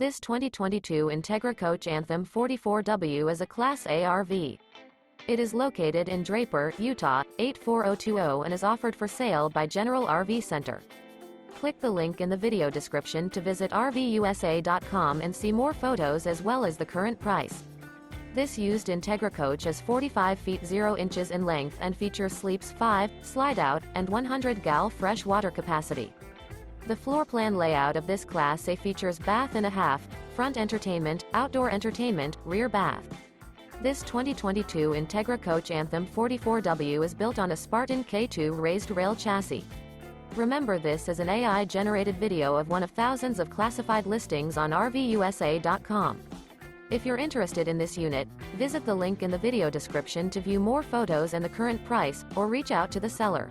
This 2022 Entegra Coach Anthem 44W is a Class A RV. It is located in Draper, Utah, 84020 and is offered for sale by General RV Center. Click the link in the video description to visit RVUSA.com and see more photos as well as the current price. This used Entegra coach is 45 feet 0 inches in length and features sleeps 5, Slideout, and 100 gal fresh water capacity. The floor plan layout of this Class A features bath and a half, front entertainment, outdoor entertainment, rear bath. This 2022 Entegra Coach Anthem 44W is built on a Spartan K2 Raised Rail chassis. Remember, this is an AI-generated video of one of thousands of classified listings on RVUSA.com. If you're interested in this unit, visit the link in the video description to view more photos and the current price, or reach out to the seller.